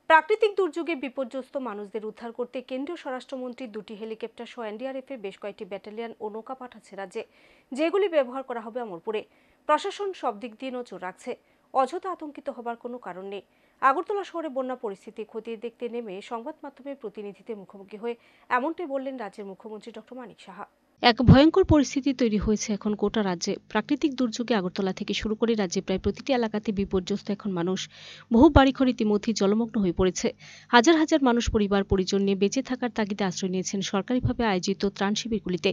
প্রাকৃতিক দুর্যোগে বিপর্যস্ত মানুষদের উদ্ধার করতে কেন্দ্রীয় স্বরাষ্ট্রমন্ত্রী দুটি হেলিকপ্টার সহ এনডিআরএফ এর বেশ কয়েকটি ব্যাটালিয়ন ও নৌকা পাঠাচ্ছে রাজ্যে, যেগুলি ব্যবহার করা হবে অমরপুরে। প্রশাসন সব দিক দিয়ে নজর রাখছে। অযথা আতঙ্কিত হবার কোনো কারণ নেই। আগরতলা শহরে বন্যা পরিস্থিতি খতিয়ে দেখতে নেমে সংবাদ মাধ্যমের প্রতিনিধিদের মুখোমুখি হয়ে এমনটাই বললেন রাজ্যের মুখ্যমন্ত্রী ডক্টর মানিক সাহা। এক ভয়ঙ্কর পরিস্থিতি তৈরি হয়েছে এখন গোটা রাজ্যে। প্রাকৃতিক দুর্যোগে আগরতলা থেকে শুরু করে রাজ্যে প্রায় প্রতিটি এলাকাতে বিপর্যস্ত এখন মানুষ। বহু বাড়িঘর ইতিমধ্যেই জলমগ্ন হয়ে পড়েছে। হাজার হাজার মানুষ পরিবার পরিজন নিয়ে বেঁচে থাকার তাগিদে আশ্রয় নিয়েছেন সরকারিভাবে আয়োজিত ত্রাণ শিবিরগুলিতে।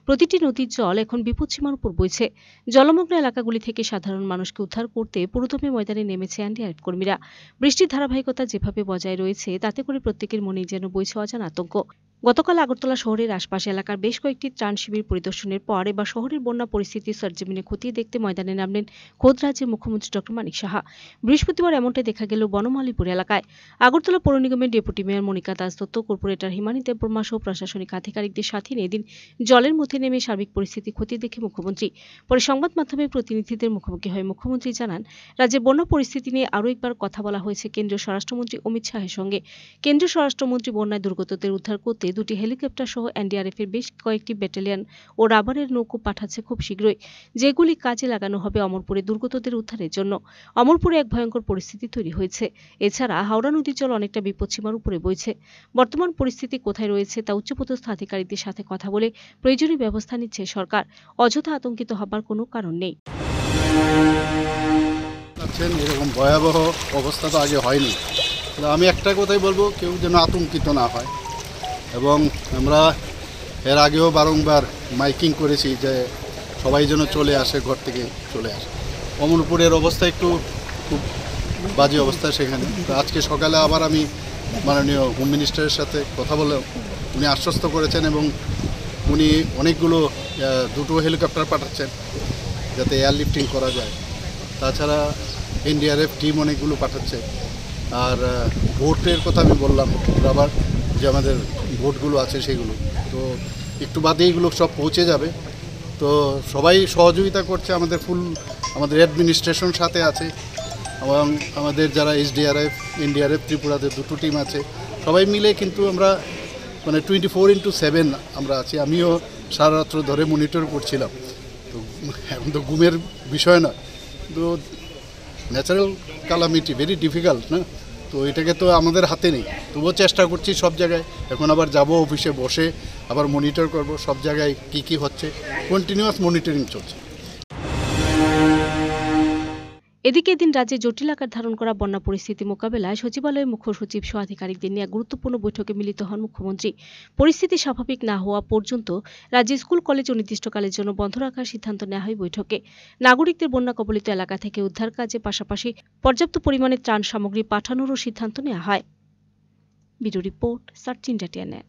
প্রতিটি নদীর জল এখন বিপদসীমার উপর বইছে। জলমগ্ন এলাকাগুলি থেকে সাধারণ মানুষকে উদ্ধার করতে পুরোদমে ময়দানে নেমেছে এনডিআরএফ কর্মীরা। বৃষ্টির ধারাবাহিকতা যেভাবে বজায় রয়েছে তাতে করে প্রত্যেকের মনেই যেন বইছে অজানা আতঙ্ক। গতকাল আগরতলা শহরের আশপাশ এলাকার বেশ কয়েকটি ত্রাণ শিবির পরিদর্শনের পর এবার শহরের বন্যা পরিস্থিতি সরজমিনে খতিয়ে দেখতে ময়দানে নামলেন খোদ রাজ্যের মুখ্যমন্ত্রী ডক্টর মানিক সাহা। বৃহস্পতিবার এমনটাই দেখা গেল বনমালীপুর এলাকায়। আগরতলা পৌর নিগমের deputy mayor Monika Das Datta, corporator Himani Debbarma সহ প্রশাসনিক আধিকারিকদের সাথে নিয়ে এদিন জলের মধ্যে নেমে সার্বিক পরিস্থিতি খতিয়ে দেখে মুখ্যমন্ত্রী। পরে সংবাদ মাধ্যমের প্রতিনিধিদের মুখোমুখি হয়ে মুখ্যমন্ত্রী জানান, রাজ্যের বন্যা পরিস্থিতি নিয়ে আরও একবার কথা বলা হয়েছে কেন্দ্রীয় স্বরাষ্ট্রমন্ত্রী অমিত শাহের সঙ্গে। কেন্দ্রীয় স্বরাষ্ট্রমন্ত্রী বন্যায় দুর্গতদের উদ্ধার করতে দুটি হেলিকপ্টার সহ এনডিআরএফ এর বেশ কয়েকটি ব্যাটালিয়ন ও রাবারের নৌকো পাঠাচ্ছে খুব শীঘ্রই, যেগুলি কাজে লাগানো হবে অমরপুরে দুর্গতদের উদ্ধারের জন্য। অমরপুরে এক ভয়ঙ্কর পরিস্থিতি তৈরি হয়েছে। এছাড়া হাওড়া নদীর জল অনেকটা বিপদসীমার উপরে বইছে। বর্তমান পরিস্থিতি কোথায় রয়েছে তা উচ্চপদস্থ আধিকারিকদের সাথে কথা বলে প্রয়োজনীয় ব্যবস্থা নিচ্ছে সরকার। অযথা আতঙ্কিত হবার কোনো কারণ নেই। এরকম ভয়াবহ অবস্থা তো আগে হয়নি। আমি একটা কথাই বলবো, কেউ যেন আতঙ্কিত না হয়। এবং আমরা এর আগেও বারংবার মাইকিং করেছি যে সবাই যেন চলে আসে, ঘর থেকে চলে আসে। অমরপুরের অবস্থা একটু খুব বাজে অবস্থা সেখানে। তো আজকে সকালে আবার আমি মাননীয় হোম মিনিস্টারের সাথে কথা বলে উনি আশ্বস্ত করেছেন এবং উনি অনেকগুলো দুটো হেলিকপ্টার পাঠাচ্ছেন যাতে এয়ারলিফটিং করা যায়। তাছাড়া এনডিআরএফ টিম অনেকগুলো পাঠাচ্ছে। আর ভোটের কথা আমি বললাম, আবার যে আমাদের ভোটগুলো আছে সেগুলো তো একটু বাদে এগুলো সব পৌঁছে যাবে। তো সবাই সহযোগিতা করছে, আমাদের অ্যাডমিনিস্ট্রেশন সাথে আছে এবং আমাদের যারা এসডিআরএফ এনডিআরএফ ত্রিপুরাতে দুটো টিম আছে, সবাই মিলে কিন্তু আমরা 24/7 আমরা আছি। আমিও সারা রাত্র ধরে মনিটর করছিলাম। তো এখন তো ঘুমের বিষয় নয়, তো ন্যাচারাল ক্যালামিটি ভেরি ডিফিকাল্ট না, তো এটাকে তো আমাদের হাতে নেই। তবুও চেষ্টা করছি সব জায়গায়। এখন আবার যাব অফিসে বসে আবার মনিটর করব সব জায়গায় কি হচ্ছে। কন্টিনিউয়াস মনিটরিং চলছে। এদিকে এদিন রাজ্যে জটিল আকার ধারণ করা বন্যা পরিস্থিতি মোকাবেলায় সচিবালয়ের মুখ্য সচিব সহ আধিকারিকদের নিয়ে গুরুত্বপূর্ণ বৈঠকে মিলিত হন মুখ্যমন্ত্রী। পরিস্থিতি স্বাভাবিক না হওয়া পর্যন্ত রাজ্যে স্কুল কলেজ অনির্দিষ্টকালের জন্য বন্ধ রাখার সিদ্ধান্ত নেওয়া হয় বৈঠকে। নাগরিকদের বন্যা কবলিত এলাকা থেকে উদ্ধার কাজে পাশাপাশি পর্যাপ্ত পরিমাণে ত্রাণ সামগ্রী পাঠানোরও সিদ্ধান্ত নেওয়া হয়। Bureau report, search India.